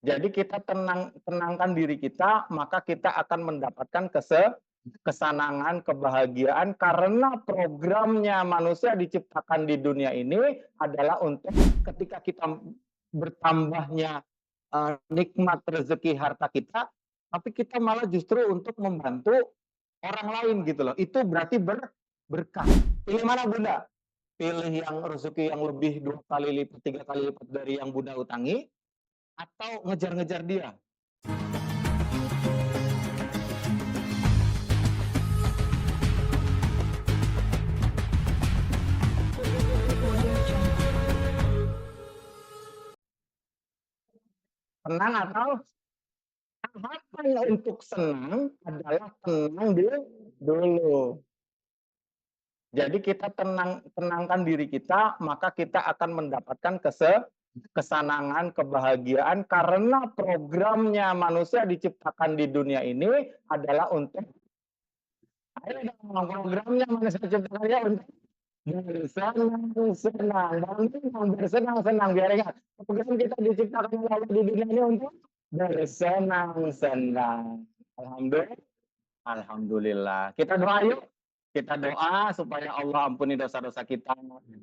Jadi kita tenangkan diri kita, maka kita akan mendapatkan kesenangan, kebahagiaan karena programnya manusia diciptakan di dunia ini adalah untuk ketika kita bertambahnya nikmat rezeki harta kita, tapi kita malah justru untuk membantu orang lain gitu loh. Itu berarti berkah. Pilih mana Bunda? Pilih yang rezeki yang lebih 2 kali lipat, 3 kali lipat dari yang Bunda utangi, atau ngejar-ngejar dia? Senang atau tahapan untuk senang adalah tenang dulu. Jadi kita tenangkan diri kita, maka kita akan mendapatkan kesenangan, kebahagiaan karena programnya manusia diciptakan di dunia ini adalah untuk ayo dong, programnya manusia diciptakan ya untuk bersenang-senang, bersenang-senang, biar ingat, program kita diciptakan oleh Allah di dunia ini untuk bersenang-senang. Alhamdulillah. Kita doa yuk. Kita doa supaya Allah ampuni dosa-dosa kita.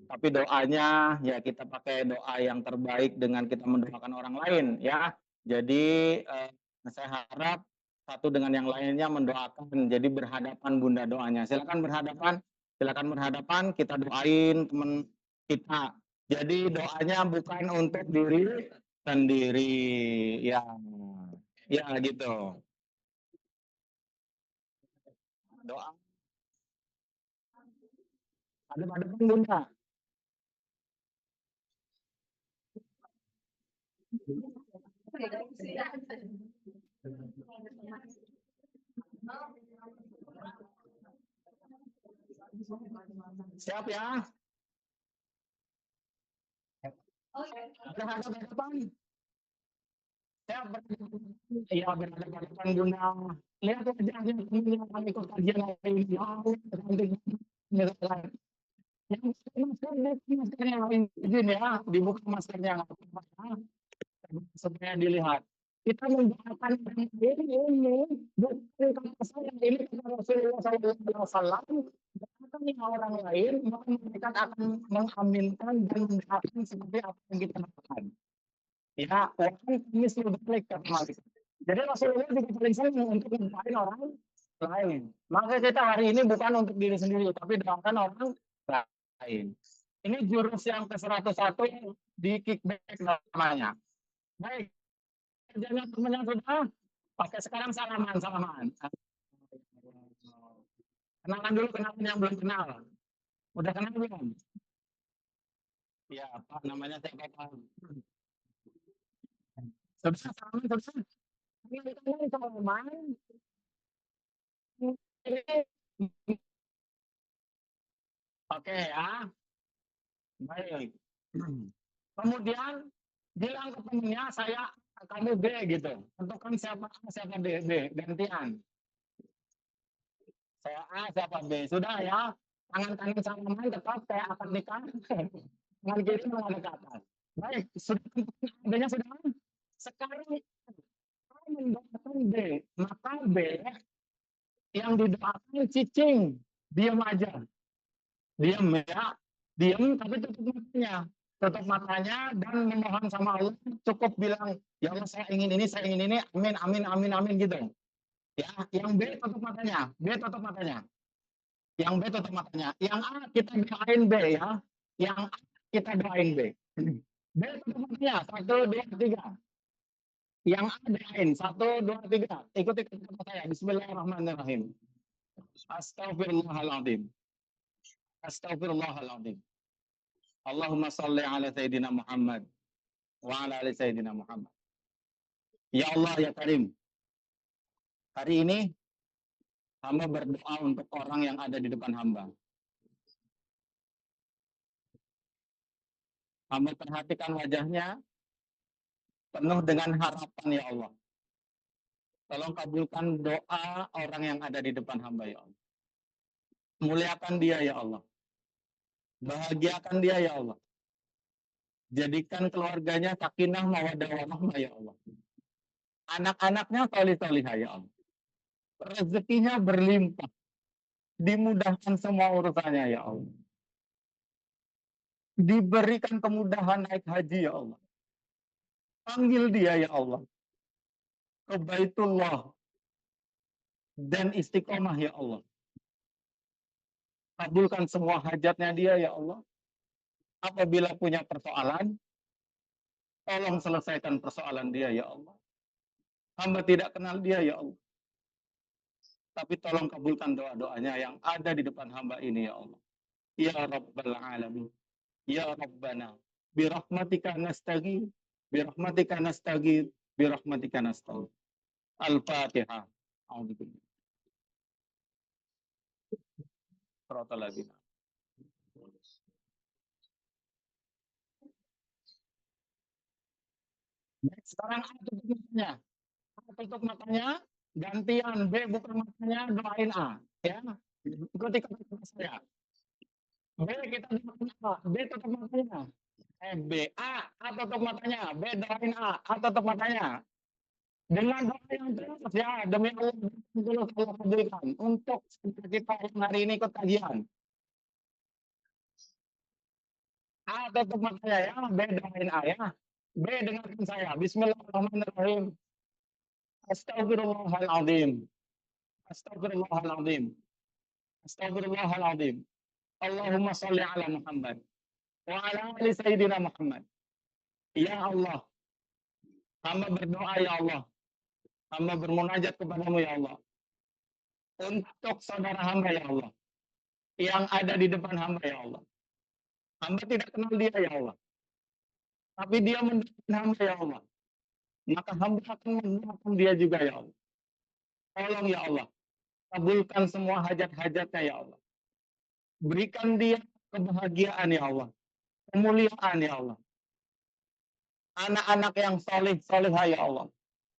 Tapi doanya ya kita pakai doa yang terbaik dengan kita mendoakan orang lain ya. Jadi saya harap satu dengan yang lainnya mendoakan. Jadi berhadapan Bunda doanya. Silakan berhadapan. Silakan berhadapan. Kita doain teman kita. Jadi doanya bukan untuk diri sendiri. Ya, ya gitu. Doa ada Bunda. Siap ya? Berhadapan. Siap iya berhadapan Bunda. Lihat aja yang ikut kajian hari ini. Masker yang izin ya, dibuka maskernya nggak apa-apa supaya dilihat. Kita mendoakan ini bukan kata saya, ini kata Rasulullah SAW. Doakan yang orang lain, maka mereka akan mengaminkan dan mendoakan seperti apa yang kita lakukan. Ya, orang ini sudah balik ke malaikat. Jadi Rasulullah juga paling senang untuk mendoakan orang lain. Maka kita hari ini bukan untuk diri sendiri, tapi doakan orang lain. Ini jurus yang ke-101 di kickback namanya. Baik, kerjanya teman yang sudah pakai sekarang salaman. Kenalan dulu kenalan yang belum kenal. Udah kenal belum? Ya, Pak, namanya siapa Pak? Sudah salaman, sudah. Ini salaman. Oke ya, baik. Kemudian bilang ke temennya saya kamu B gitu. Tentukan siapa A, siapa B gantian. Saya A, siapa B. Sudah ya. Tangan kanan salaman tetap saya akan nikah. Tangan kiri menghadap ke atas. Baik, sudah adanya sudah. Sekarang saya mendoakan B, maka B yang didoakan cicing, diam aja. Diam ya, diam tapi tutup matanya dan memohon sama Allah, cukup bilang ya Allah saya ingin ini, amin amin amin amin gitu ya. Yang B tutup matanya, yang B tutup matanya, yang A kita doain B ya, yang A kita doain B. B tutup matanya, 1 2 3, yang A doain 1 2 3, ikuti kata saya, Bismillahirrahmanirrahim. Astagfirullahaladzim, Astagfirullahaladzim. Allahumma salli ala Sayyidina Muhammad wa ala ali Sayyidina Muhammad. Ya Allah ya Karim, hari ini hamba berdoa untuk orang yang ada di depan hamba. Hamba perhatikan wajahnya penuh dengan harapan ya Allah. Tolong kabulkan doa orang yang ada di depan hamba ya Allah. Muliakan dia ya Allah. Bahagiakan dia ya Allah. Jadikan keluarganya sakinah mawaddah warahmah ya Allah. Anak-anaknya solih-solihah ya Allah. Rezekinya berlimpah. Dimudahkan semua urusannya ya Allah. Diberikan kemudahan naik haji ya Allah. Panggil dia ya Allah ke Baitullah dan istiqomah ya Allah. Kabulkan semua hajatnya dia ya Allah. Apabila punya persoalan, tolong selesaikan persoalan dia ya Allah. Hamba tidak kenal dia ya Allah. Tapi tolong kabulkan doa-doanya yang ada di depan hamba ini ya Allah. Ya Rabbal Alamin. Ya Rabbana. Birahmatika nastaghith. Birahmatika nastaghith. Birahmatika nastaghith. Al-Fatihah. A'udzubillah. Suratul Ladzina. Baik, sekarang A tutup matanya. A tutup matanya, gantian B buka matanya, doain A. Ya, ikuti kata saya. B kita doain A, B tutup matanya. B, A tutup matanya, B doain A tutup matanya. Dengan doa yang tulus ya, demi Allah tulus Allah kabulkan untuk kita yang hari ini ikut kajian. A tutup matanya ya, B doain A ya. B dengarkan saya. Bismillahirrahmanirrahim. Astagfirullahaladzim. Astagfirullahaladzim. Astagfirullahaladzim. Allahumma salli ala Muhammad. Wa ala ali Sayyidina Muhammad. Ya Allah. Hamba berdoa ya Allah. Hamba bermunajat kepadamu ya Allah. Untuk saudara hamba ya Allah. Yang ada di depan hamba ya Allah. Hamba tidak kenal dia ya Allah. Tapi dia mendoakan hamba ya Allah. Maka hamba akan mendoakan dia juga ya Allah. Tolong ya Allah. Kabulkan semua hajat-hajatnya ya Allah. Berikan dia kebahagiaan ya Allah. Kemuliaan ya Allah. Anak-anak yang soleh-solehah ya Allah.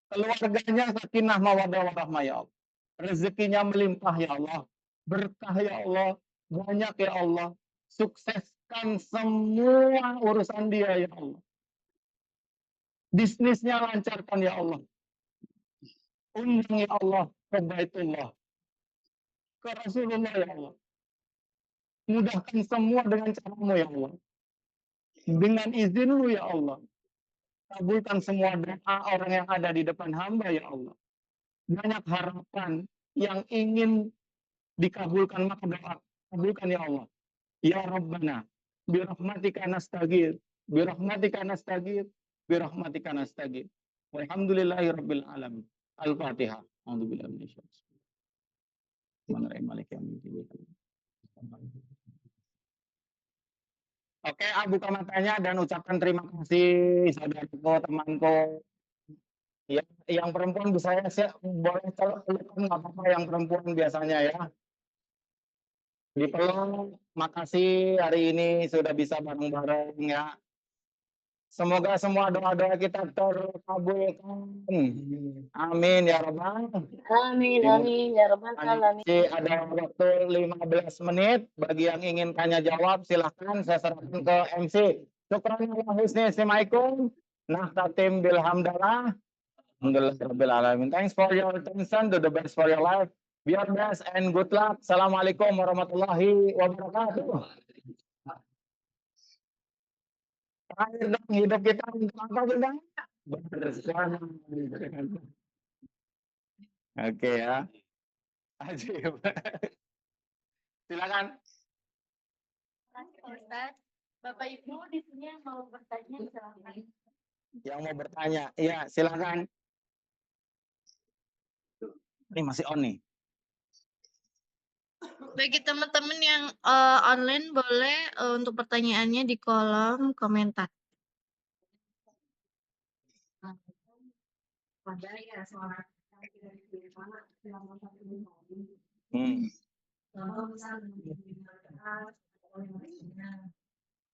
Keluarganya sakinah mawaddah warahmah ya Allah. Rezekinya melimpah ya Allah. Berkah ya Allah. Banyak ya Allah. Sukseskan semua urusan dia ya Allah. Bisnisnya lancarkan ya Allah. Undang ya Allah ke Baitullah. Ke Rasulullah ya Allah. Mudahkan semua dengan caramu ya Allah. Dengan izinmu ya Allah. Kabulkan semua doa orang yang ada di depan hamba ya Allah. Banyak harapan yang ingin dikabulkan, maka doa kabulkan ya Allah. Ya Rabbana, birahmatika nastaghith, birahmatika nastaghith, birahmatika nastaghith. Walhamdulillahi rabbil alamin. Al-Fatihah. A'udzubillahi minasyaitonir rajim. Oke, buka matanya dan ucapkan terima kasih saudaraku, temanku. Ya, yang perempuan bisa boleh telepon nggak apa-apa yang perempuan biasanya ya. Dipeluk, makasih hari ini sudah bisa bareng-bareng ya. Semoga semua doa-doa kita terkabulkan. Amin ya Rabbal. Amin, amin, ya Rabbal Alamin. Ada waktu 15 menit. Bagi yang ingin tanya jawab, silahkan saya serahkan ke MC. Syukran ala husni istimaikum. Nahtatim bilhamdalah. Alhamdulillah alamin. Thanks for your attention. Do the best for your life. Be your best and good luck. Assalamualaikum warahmatullahi wabarakatuh. Terakhir dong, hidup kita untuk apa sudah? Bersama. Oke ya. Ajib. Silakan. Ustaz, Bapak Ibu di sini yang mau bertanya silakan. Yang mau bertanya, iya silakan. Ini masih on nih. Bagi teman-teman yang online boleh untuk pertanyaannya di kolom komentar. Ada ya soal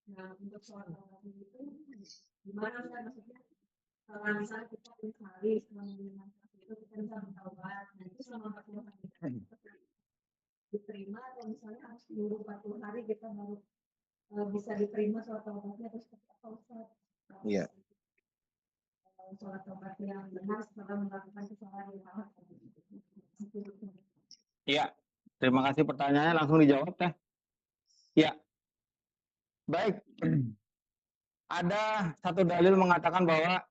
Nah, untuk soal itu gimana maksudnya kalau misalnya kita hari selama itu kita bisa bertaubat, nah itu selama 40 hari kita diterima atau misalnya harus nunggu 40 hari kita baru bisa diterima soal taubatnya atau seperti apa Ustaz? Iya. sholat taubat yang benar setelah melakukan kesalahan yang salah. Iya, terima kasih pertanyaannya, langsung dijawab teh. Ya, baik. Ada satu dalil mengatakan bahwa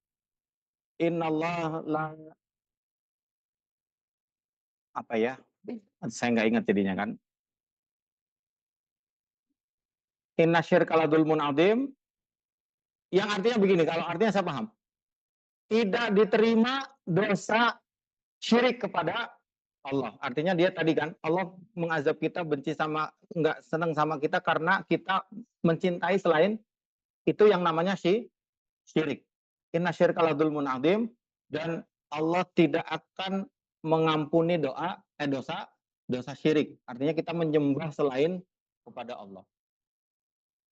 innallah la apa ya? Saya nggak ingat jadinya kan. Inna syirka la dzulmun adzim. Yang artinya begini, kalau artinya saya paham. Tidak diterima dosa syirik kepada Allah. Artinya dia tadi kan, Allah mengazab kita, benci sama, nggak senang sama kita karena kita mencintai selain itu yang namanya syirik. Inna syirka la dzulmun adzim, dan Allah tidak akan mengampuni dosa syirik. Artinya kita menyembah selain kepada Allah.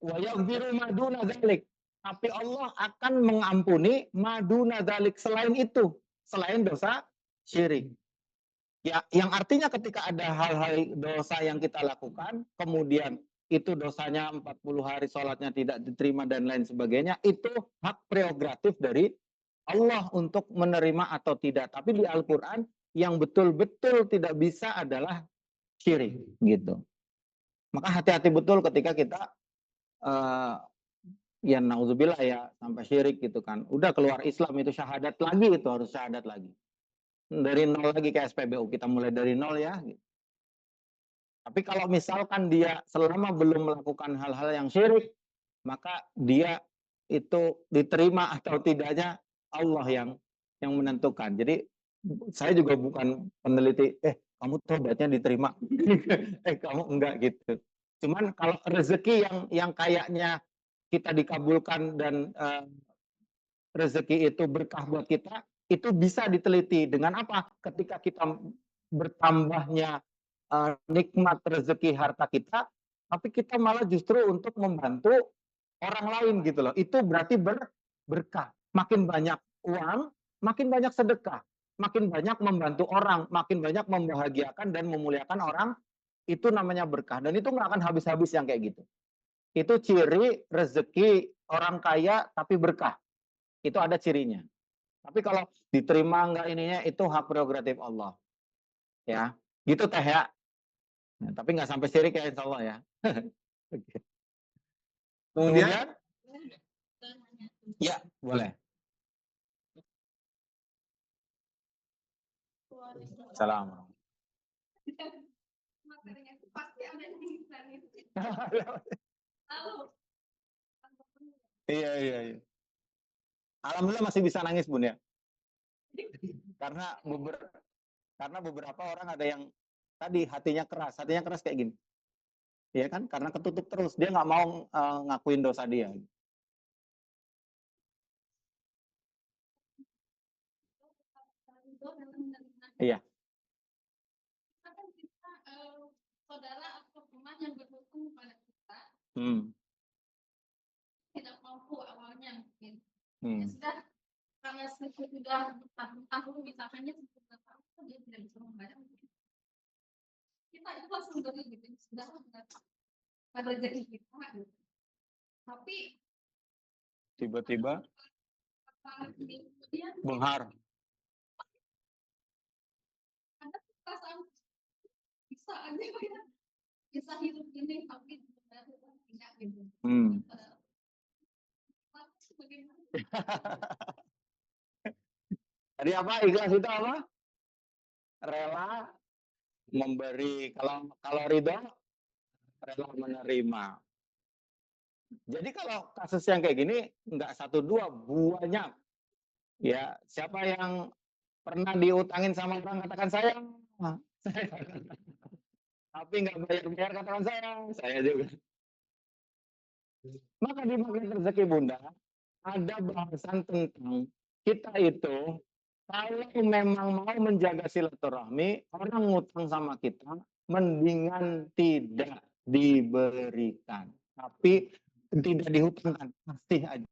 Wa yaghfiru ma duna dzalik. Tapi Allah akan mengampuni maduna dzalik, selain itu, selain dosa syirik. Ya, yang artinya ketika ada hal-hal dosa yang kita lakukan, kemudian itu dosanya 40 hari sholatnya tidak diterima dan lain sebagainya, itu hak prerogatif dari Allah untuk menerima atau tidak. Tapi di Al-Quran yang betul-betul tidak bisa adalah syirik, gitu. Maka hati-hati betul ketika kita ya nauzubillah ya sampai syirik gitu kan. Udah keluar Islam itu syahadat lagi, itu harus syahadat lagi. Dari nol lagi kayak SPBU, kita mulai dari nol ya. Gitu. Tapi kalau misalkan dia selama belum melakukan hal-hal yang syirik, maka dia itu diterima atau tidaknya Allah yang menentukan. Jadi saya juga bukan peneliti, kamu tobatnya diterima, kamu enggak gitu. Cuman kalau rezeki yang kayaknya kita dikabulkan dan rezeki itu berkah buat kita, itu bisa diteliti dengan apa? Ketika kita bertambahnya nikmat rezeki harta kita, tapi kita malah justru untuk membantu orang lain gitu loh. Itu berarti berkah. Makin banyak uang, makin banyak sedekah. Makin banyak membantu orang, makin banyak membahagiakan dan memuliakan orang, itu namanya berkah. Dan itu nggak akan habis-habis yang kayak gitu. Itu ciri rezeki orang kaya tapi berkah. Itu ada cirinya. Tapi kalau diterima enggak ininya, itu hak prerogatif Allah. Ya, gitu teh ya. Nah, tapi nggak sampai syirik ya insya Allah ya. Kemudian, ya boleh. Salam. Materinya itu pasti ada yang pingsan itu. Halo. Iya. Alhamdulillah masih bisa nangis Bun ya. Karena beberapa orang ada yang tadi hatinya keras kayak gini. Ya kan? Karena ketutup terus, dia nggak mau ngakuin dosa dia. Iya. Saudara atau teman yang berhukum pada kita tidak mampu awalnya mungkin. Ya sudah, karena sudah bertahun-tahun misalkannya 10 tahun dia tidak bisa membayar, kita itu langsung beri gitu, sudah pada rezeki kita gitu. Tapi tiba-tiba benghar. Ada perasaan bisa aja ya, bisa hidup ini tapi tidak gitu. Tadi apa? Ikhlas itu apa? Rela memberi. Kalau ridho, rela menerima. Jadi kalau kasus yang kayak gini nggak 1 2, banyak. Ya, siapa yang pernah diutangin sama orang katakan saya. Tapi nggak bayar katakan saya juga. Maka di Magnet Rezeki Bunda ada bahasan tentang kita itu kalau memang mau menjaga silaturahmi, orang ngutang sama kita, mendingan tidak diberikan. Tapi tidak dihutangkan, pasti aja.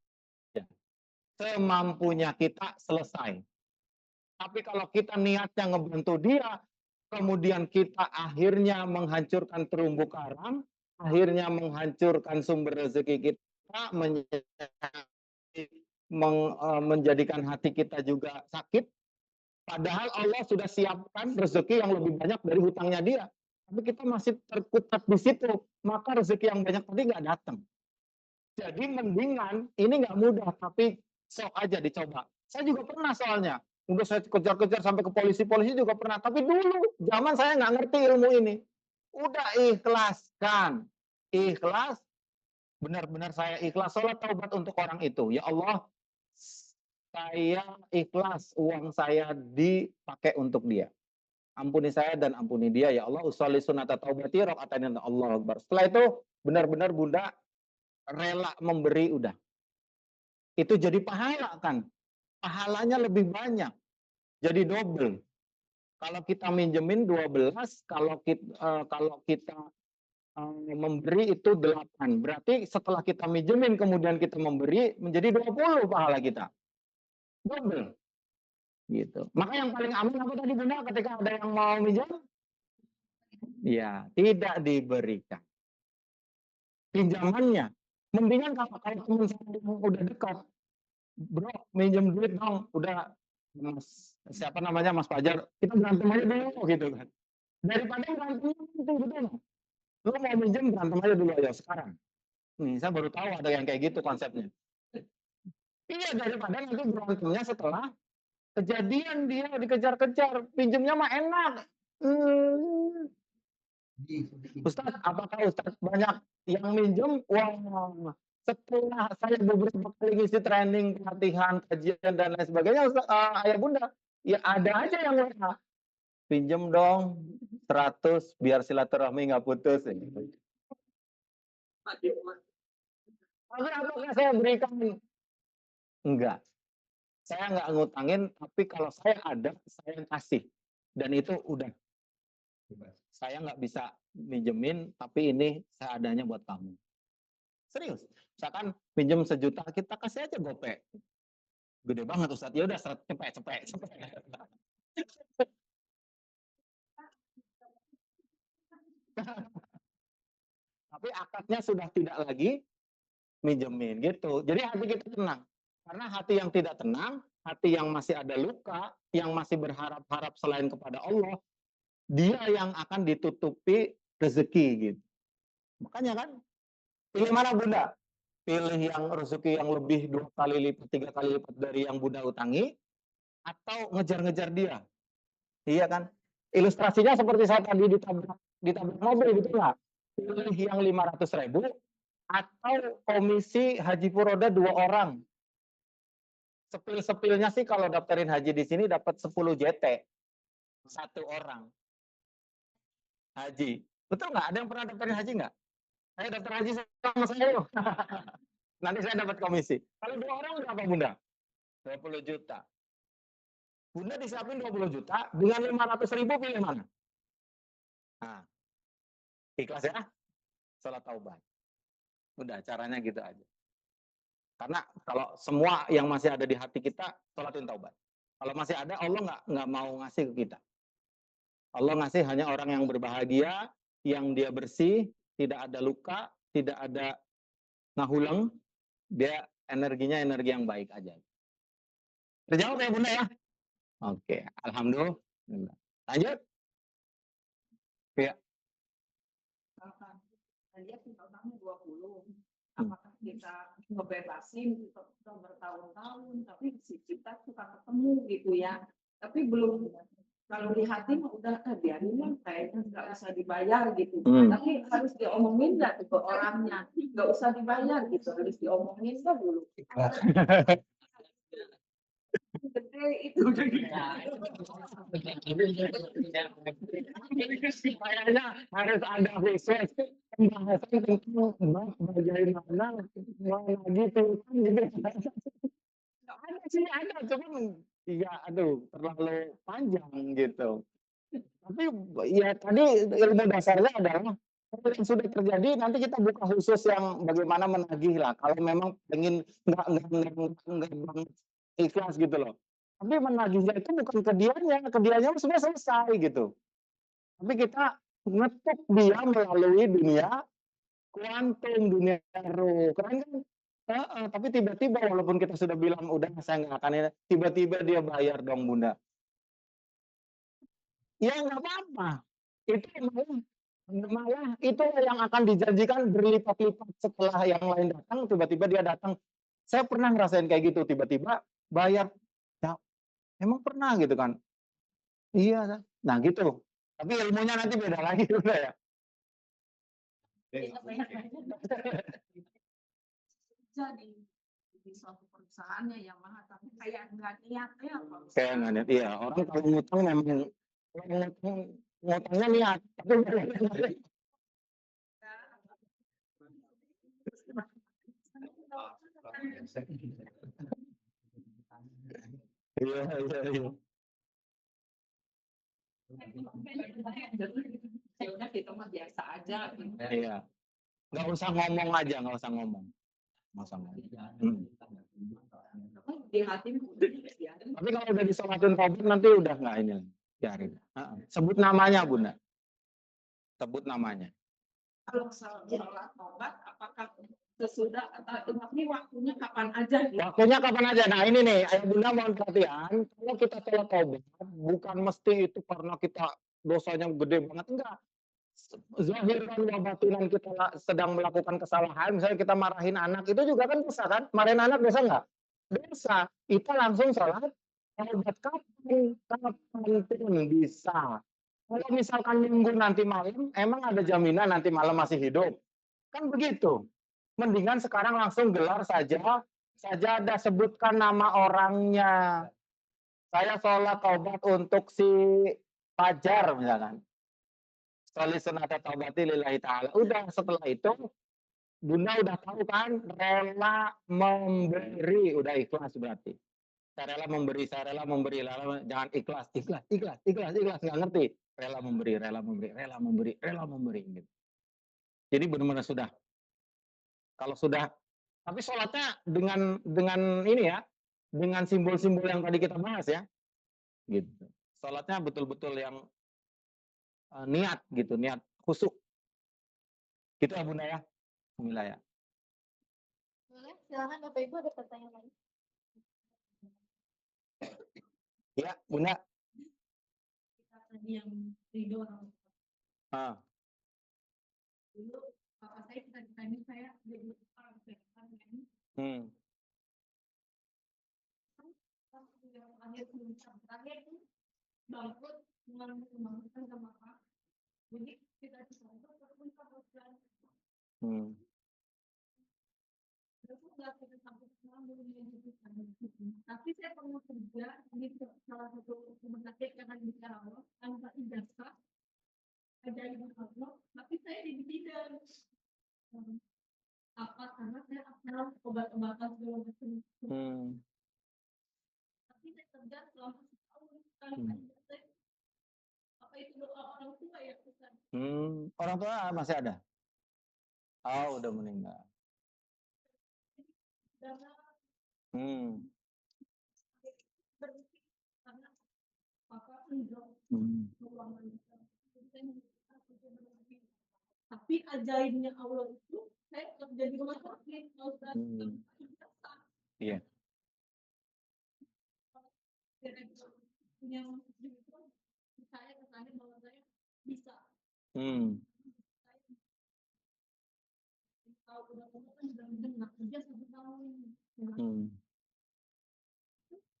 Semampunya kita selesai. Tapi kalau kita niatnya ngebantu dia, kemudian kita akhirnya menghancurkan terumbu karang, akhirnya menghancurkan sumber rezeki kita, menjadikan hati kita juga sakit. Padahal Allah sudah siapkan rezeki yang lebih banyak dari hutangnya dia. Tapi kita masih terkutat di situ. Maka rezeki yang banyak tadi nggak datang. Jadi mendingan, ini nggak mudah, tapi sok aja dicoba. Saya juga pernah soalnya. Udah saya kejar-kejar sampai ke polisi juga pernah. Tapi dulu, zaman saya nggak ngerti ilmu ini. Udah ikhlaskan. Ikhlas, benar-benar saya ikhlas. Sholat taubat untuk orang itu. Ya Allah, saya ikhlas uang saya dipakai untuk dia. Ampuni saya dan ampuni dia. Ya Allah, usolli sunata taubati rok'atan Allah Akbar. Setelah itu, benar-benar Bunda rela memberi udah. Itu jadi pahala kan. Pahalanya lebih banyak. Jadi double. Kalau kita minjemin 12, kalau kita memberi itu 8. Berarti setelah kita minjemin kemudian kita memberi menjadi 20 pahala kita. Double. Gitu. Maka yang paling aman apa tadi Bunda ketika ada yang mau minjem? Ya, tidak diberikan. Pinjamannya. Mendingan kalau teman saya yang udah dekat, bro minjem duit dong, udah Mas siapa namanya Mas Fajar, kita berantem aja dulu gitu kan. Daripada berantem itu betul. Lu mau minjem berantem aja dulu aja sekarang. Nih saya baru tahu ada yang kayak gitu konsepnya. Iya daripada nanti berantemnya setelah kejadian dia dikejar-kejar, pinjemnya mah enak. Ustadz, apakah Ustadz banyak yang minjem? Wah, setelah saya beberapa kali ngisi training, pelatihan, kajian, dan lain sebagainya, ayah bunda, ya ada aja yang WA. Pinjem dong 100 biar silaturahmi nggak putus. Tapi apakah saya berikan? Enggak. Saya nggak ngutangin, tapi kalau saya ada, saya kasih. Dan itu udah. Saya nggak bisa minjemin, tapi ini saya adanya buat kamu. Serius. Misalkan pinjem 1 juta, kita kasih aja gopek. Gede banget Ustadz. Ya udah cepet. Tapi akadnya sudah tidak lagi minjemin gitu. Jadi hati kita tenang. Karena hati yang tidak tenang, hati yang masih ada luka, yang masih berharap-harap selain kepada Allah, dia yang akan ditutupi rezeki gitu. Makanya kan, pilih mana Bunda? Pilih yang rezeki yang lebih 2 kali lipat, 3 kali lipat dari yang Bunda utangi, atau ngejar-ngejar dia. Iya kan? Ilustrasinya seperti saya tadi ditabrak mobil gitu lah. Pilih yang 500.000 atau komisi haji furoda 2 orang. Sepil-sepilnya sih kalau daftarin haji di sini dapat 10 JT. 1 orang. Haji. Betul nggak? Ada yang pernah daftarin haji nggak? Saya daftar haji sama saya loh. Nanti saya dapat komisi. Kalau 2 orang berapa Bunda? 20 juta. Bunda disiapin 20 juta, dengan 500.000 pilih mana? Nah, ikhlas ya? Sholat taubat. Udah, caranya gitu aja. Karena kalau semua yang masih ada di hati kita, sholatin taubat. Kalau masih ada, Allah nggak mau ngasih ke kita. Allah ngasih hanya orang yang berbahagia, yang dia bersih, tidak ada luka, tidak ada ngahuleng, dia energinya energi yang baik aja. Terjawab ya Bunda ya? Oke, alhamdulillah. Lanjut. Ya. Dia utangnya 20. Apakah kita ngebebasin kita bertahun-tahun, tapi si kita suka ketemu gitu ya. Tapi belum, kalau di hati mah udah biarin lah, kayaknya nggak usah dibayar gitu. Tapi harus diomongin nggak ke orangnya, nggak usah dibayar gitu, harus diomongin nggak dulu. Gede itu kayaknya harus ada khusus pembahasan tentang bagaimana lagi tuh gitu. Ada sih ada, cuman ya aduh terlalu panjang gitu. Tapi ya tadi ilmu dasarnya adalah kalau yang sudah terjadi nanti kita buka khusus yang bagaimana menagih lah. Kalau memang pengen nggak banget ikhlas gitu loh. Tapi menagihnya itu bukan ke dianya sudah selesai gitu. Tapi kita ngetuk dia melalui dunia kuantum, dunia roh. Keren kan? Heeh, tapi tiba-tiba walaupun kita sudah bilang, "Udah saya nggak akan ini," tiba-tiba dia bayar dong, Bunda. Ya nggak apa-apa, itu malah malah itu yang akan dijanjikan berlipat-lipat setelah yang lain datang, tiba-tiba dia datang. Saya pernah ngerasain kayak gitu, tiba-tiba bayar, ya emang pernah gitu kan. Iya, nah gitu. Tapi ilmunya nanti beda lagi udah ya. Jadi di suatu perusahaannya yang mahal tapi kayak nggak niat ya kalau Kayak nggak niat, iya orang kalau ngutang memang kalau ngutang ngutangnya niat, tapi iya iya iya. ya udah kita mah biasa aja gitu. Iya, nggak usah ngomong aja, nggak usah ngomong. Nggak usah ngomong. Di hati udah biarin. Tapi kalau udah disolatin tobat nanti udah nggak ini, biarin. Sebut namanya Bunda, sebut namanya. Kalau sholat tobat apakah sesudah atau ini waktunya kapan aja gitu? Waktunya kapan aja. Nah ini nih, ayah Bunda mohon perhatian. Kalau kita sholat tobat, bukan mesti itu karena kita dosanya gede banget, enggak. Zahiran wa batinan kita sedang melakukan kesalahan, misalnya kita marahin anak, itu juga kan dosa kan? Marahin anak dosa nggak? Dosa. Kita langsung sholat tobat kapan pun bisa. Kalau misalkan minggu nanti malam, emang ada jaminan nanti malam masih hidup? Kan begitu. Mendingan sekarang langsung gelar saja ada sebutkan nama orangnya. Saya sholat tobat untuk si Fajar misalkan. Sholli sunata taubati lillahi ta'ala. Udah setelah itu Bunda udah tahu kan rela memberi, udah ikhlas berarti. Saya rela memberi, jangan ikhlas, ikhlas, nggak ngerti. Rela memberi, rela memberi gitu. Jadi benar-benar sudah. Kalau sudah, tapi sholatnya dengan ini ya, dengan simbol-simbol yang tadi kita bahas ya, gitu. Sholatnya betul-betul yang niat gitu, niat khusyuk. Gitu ya Bunda ya. Bismillah ya. Boleh, silakan Bapak Ibu ada pertanyaan lain. Ya, Bunda. Kita tadi yang ridho orang Ah. dulu bapak saya kita ditanya saya jadi orang sehat kan. Yang akhir terakhir itu bangkrut membangunkan sama Pak. Jadi kita disangka terus kita tapi saya pernah kerja di salah satu rumah sakit yang ada di Karawang tanpa ijazah ada ibu Allah tapi saya tidak apa karena saya asal obat-obatan segala macam tapi saya kerja selama setahun tanpa ijazah apa itu doa orang tua ya bukan Orang tua masih ada? Oh, udah meninggal. karena karena papa enggak tapi ajaibnya Allah itu saya kerja di rumah sakit Iya. yang saya kesana bahwa saya bisa kalau udah kan udah nggak kerja 1 tahun sampai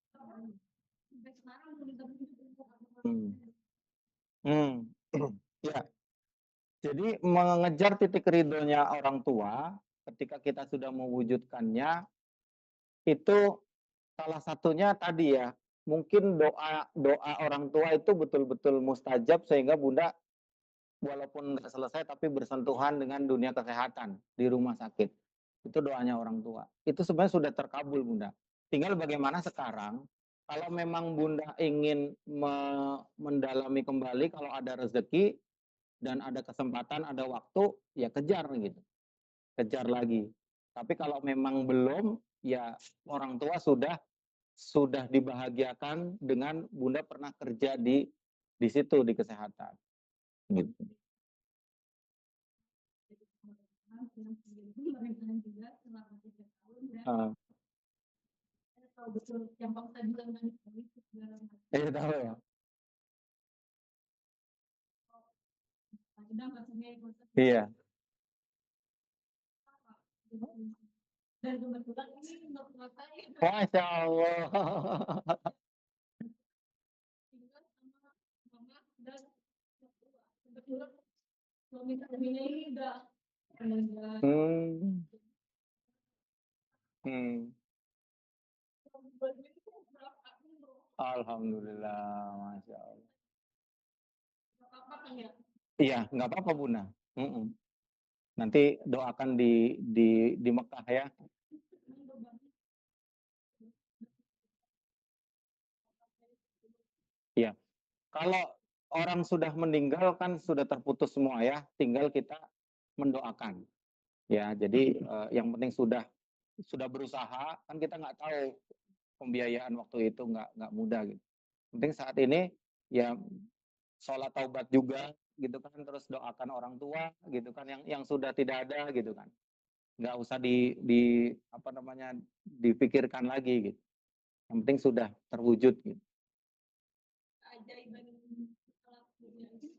sekarang Ya. Jadi mengejar titik ridhonya orang tua ketika kita sudah mewujudkannya itu salah satunya tadi ya, mungkin doa orang tua itu betul-betul mustajab sehingga Bunda walaupun nggak selesai tapi bersentuhan dengan dunia kesehatan di rumah sakit. Itu doanya orang tua. Itu sebenarnya sudah terkabul Bunda. Tinggal bagaimana sekarang kalau memang Bunda ingin mendalami kembali kalau ada rezeki dan ada kesempatan, ada waktu, ya kejar gitu. Kejar lagi. Tapi kalau memang belum, ya orang tua sudah dibahagiakan dengan Bunda pernah kerja di situ di kesehatan. Gitu. juga selama 3 tahun Ah, Saya tahu betul yang bangsa bilang manis-manis segala macam. iya tahu ya. Ada maksudnya Iya. apa? Dan kebetulan ini untuk saya Masya Allah. tinggal sama mama dan mertua. Kebetulan suami suaminya ini udah meninggal. Hmm. Hmm. Alhamdulillah, Masya Allah. Apa kan ya? Iya, nggak apa-apa Bunda. Mm-mm. Nanti doakan di Mekah ya. Iya. Kalau orang sudah meninggal kan sudah terputus semua ya. Tinggal kita mendoakan. Ya, jadi yang penting sudah berusaha. Kan kita nggak tahu pembiayaan waktu itu nggak mudah gitu. Penting saat ini ya sholat taubat juga gitu kan, terus doakan orang tua gitu kan yang sudah tidak ada gitu kan, nggak usah di apa namanya dipikirkan lagi gitu, yang penting sudah terwujud gitu. Keajaiban sholat dunia itu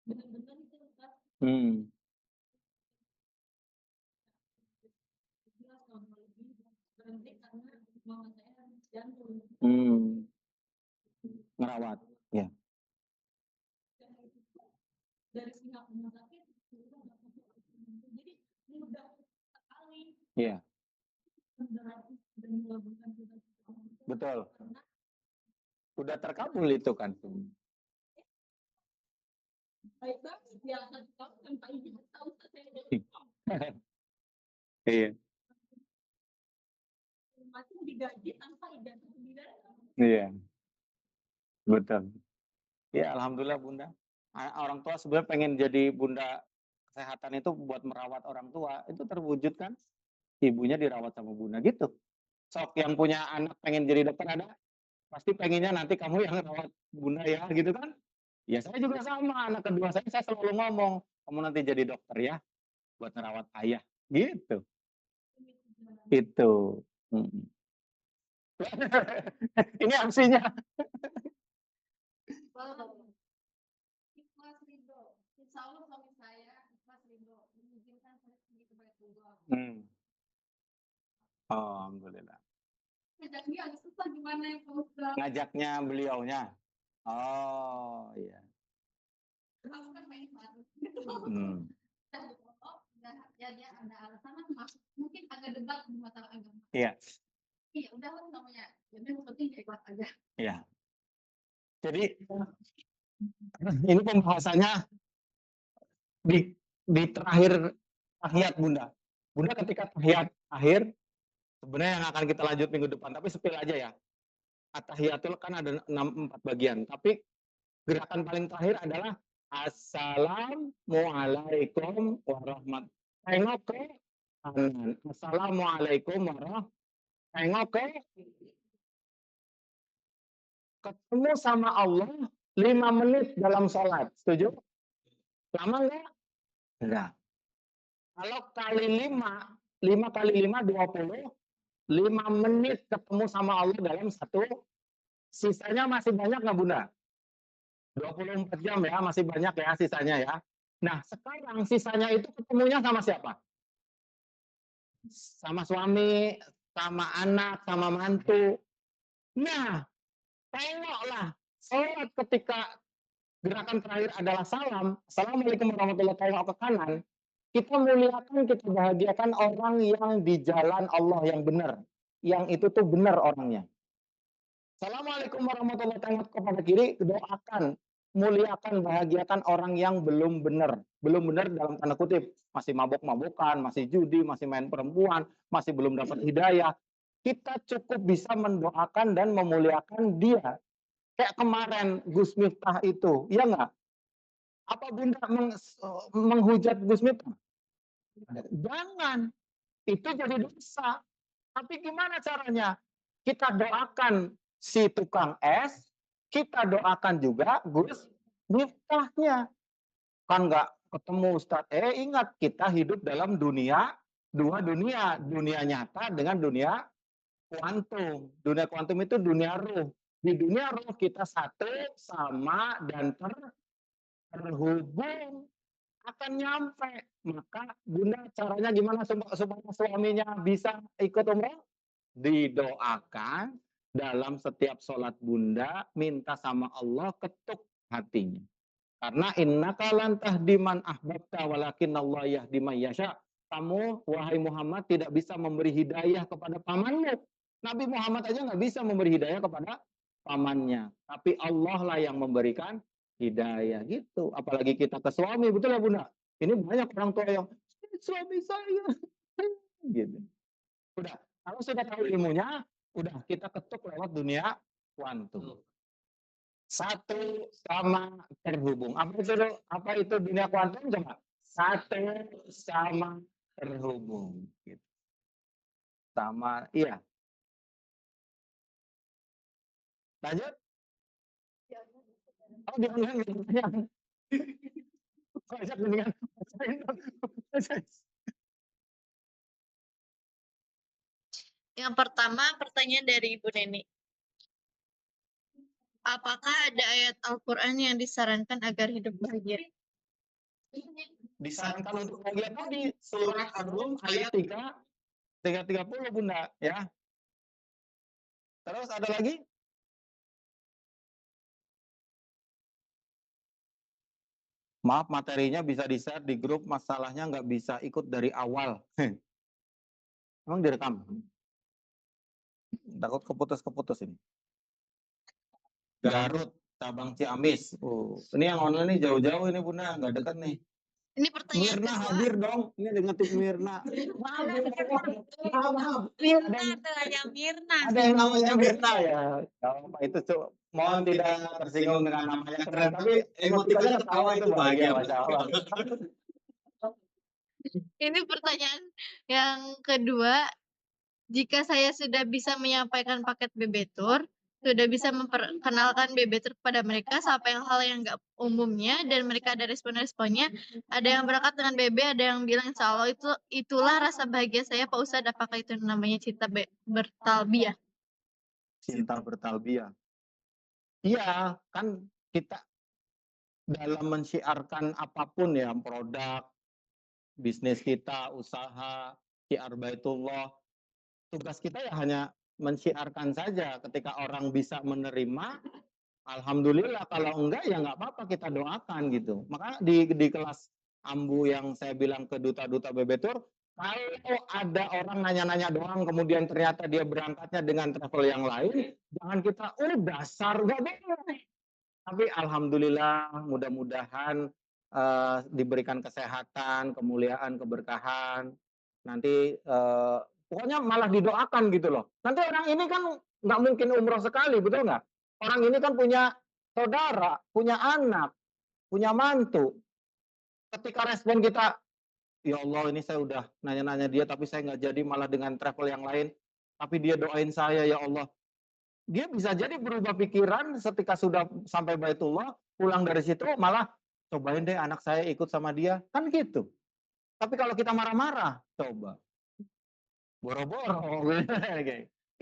benar-benar itu Ustaz, Hmm. 11 tahun lebih berhenti karena mama saya jantung. Hmm. Ngerawat ya. Dan itu dari pihak rumah sakit sudah nggak masuk jadi mudah sekali Iya, dan melakukan juga betul, karena udah terkabul itu kan. baik banget ya 1 tahun tanpa izin tahu saya Iya, macam digaji tanpa ijazah tidak. iya, betul. Ya alhamdulillah Bunda. Orang tua sebenarnya pengen jadi Bunda kesehatan itu buat merawat orang tua, itu terwujud kan? Ibunya dirawat sama Bunda gitu. Sok yang punya anak pengen jadi dokter ada, pasti pengennya nanti kamu yang rawat Bunda ya gitu kan? Ya saya juga sama, anak kedua saya selalu ngomong, kamu nanti jadi dokter ya, buat merawat ayah. Gitu. Itu. Mm. Ini opsinya. Ikhlas ridho. Insya Allah suami saya ikhlas ridho. Mengizinkan saya pergi ke Baitullah. Hmm. Alhamdulillah. Kejaknya agak susah gimana ya Pak Ustaz? Ngajaknya beliaunya. Oh iya. Aku kan main baru. Hmm. Ya dia ada alasan lah, mungkin agak debat di masalah agama. Iya, Iya udah lah namanya. Jadi yang penting dia ikhlas aja. iya. Jadi ini pembahasannya di terakhir tahiyat Bunda. Bunda ketika tahiyat akhir sebenarnya yang akan kita lanjut minggu depan, tapi sepil aja ya. At-tahiyatul kan ada 4 bagian, tapi gerakan paling terakhir adalah Assalamualaikum warahmatullahi. Tengok ke kanan. Assalamualaikum warahmatullahi. Tengok ke ketemu sama Allah 5 menit dalam sholat. Setuju? Lama enggak? Enggak. Kalau kali 5 kali 5, 20, 5 menit ketemu sama Allah dalam satu, sisanya masih banyak nggak Bunda? 24 jam ya, masih banyak ya sisanya ya. Nah, sekarang sisanya itu ketemunya sama siapa? Sama suami, sama anak, sama mantu. Nah, tengoklah sholat ketika gerakan terakhir adalah salam. Assalamualaikum warahmatullahi wabarakatuh. Tengok ke kanan. Kita muliakan, kita bahagiakan orang yang di jalan Allah yang benar. Yang itu tuh benar orangnya. Assalamualaikum warahmatullahi wabarakatuh. Kepada kiri, doakan, muliakan, bahagiakan orang yang belum benar. Belum benar dalam tanda kutip. Masih mabok-mabokan, masih judi, masih main perempuan, masih belum dapat hidayah. Kita cukup bisa mendoakan dan memuliakan dia. Kayak kemarin Gus Miftah itu, iya nggak? Apa Bunda menghujat Gus Miftah? Jangan. Itu jadi dosa. Tapi gimana caranya? Kita doakan si tukang es, kita doakan juga Gus Miftahnya. Kan nggak ketemu Ustadz. Ingat, kita hidup dalam dunia dua dunia, dunia nyata dengan dunia kuantum. Dunia kuantum itu dunia ruh. Di dunia ruh kita satu, sama, dan terhubung, akan nyampe. Maka Bunda caranya gimana supaya suaminya bisa ikut umroh? Didoakan dalam setiap sholat Bunda, minta sama Allah, ketuk hatinya. Karena innaka lan tahdi man ahbabta walakin Allah yahdi man yasha. Kamu, wahai Muhammad, tidak bisa memberi hidayah kepada pamanmu. Nabi Muhammad aja nggak bisa memberi hidayah kepada pamannya. Tapi Allah lah yang memberikan hidayah gitu. Apalagi kita ke suami, betul ya Bunda? Ini banyak orang tua yang suami saya gitu. Udah, kalau sudah tahu ilmunya, udah kita ketuk lewat dunia kuantum. Satu sama terhubung. Apa itu dunia kuantum coba? Satu sama terhubung. Gitu. Sama, iya. Lanjut. Oh, jangan pertanyaan. Banyak dengan Yang pertama, pertanyaan dari Ibu Neni. Apakah ada ayat Al-Quran yang disarankan agar hidup bahagia? disarankan untuk bahagia tadi surat Ar-Rum ayat 330 Bunda ya. Terus ada lagi? Maaf, materinya bisa di-share di grup, masalahnya nggak bisa ikut dari awal. Emang direkam? Takut keputus-keputus ini. Garut, Cabang Ciamis. Ini yang online nih jauh-jauh ini Bunda, nggak dekat nih. Ini pertanyaan Mirna kedua. hadir dong. Ini dengan tim Mirna. Mirna adalah yang Mirna. Ada yang namanya Mirna ya. Kalau itu mohon tidak tersinggung dengan namanya keren, tapi emotikannya ketawa itu bahagia Masya Allah. Ini pertanyaan yang kedua. Jika saya sudah bisa menyampaikan paket BB Tour, sudah bisa memperkenalkan BB Tour kepada mereka sampai hal yang nggak umumnya, dan mereka ada respon-responnya. Ada yang berangkat dengan BB, ada yang bilang insya Allah itulah rasa bahagia saya Pak Ustadz. Apakah itu namanya cinta bertalbiah? Cinta bertalbiah. Iya, kan kita dalam mensyiarkan apapun ya, produk, bisnis kita, usaha, syiar Baitullah, tugas kita ya hanya mensyiarkan saja. Ketika orang bisa menerima, alhamdulillah. Kalau enggak ya nggak apa-apa, kita doakan gitu. Maka di kelas Ambu yang saya bilang ke duta-duta BB Tour, kalau ada orang nanya-nanya doang, kemudian ternyata dia berangkatnya dengan travel yang lain, jangan kita, dasar nggak boleh. Tapi alhamdulillah, mudah-mudahan diberikan kesehatan, kemuliaan, keberkahan. Nanti pokoknya malah didoakan gitu loh. Nanti orang ini kan nggak mungkin umroh sekali, betul nggak? Orang ini kan punya saudara, punya anak, punya mantu. Ketika respon kita, ya Allah ini saya udah nanya-nanya dia, tapi saya nggak jadi, malah dengan travel yang lain. Tapi dia doain saya, ya Allah. Dia bisa jadi berubah pikiran ketika sudah sampai Baitullah, pulang dari situ malah cobain deh anak saya ikut sama dia. Kan gitu. Tapi kalau kita marah-marah, coba. Boro-boro.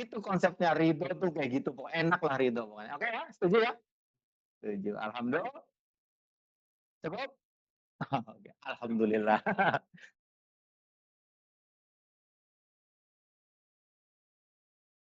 Itu konsepnya ridho tuh kayak gitu. Enak lah ridho pokoknya. Oke ya, setuju ya? Setuju. Alhamdulillah. Cukup? Oke, alhamdulillah.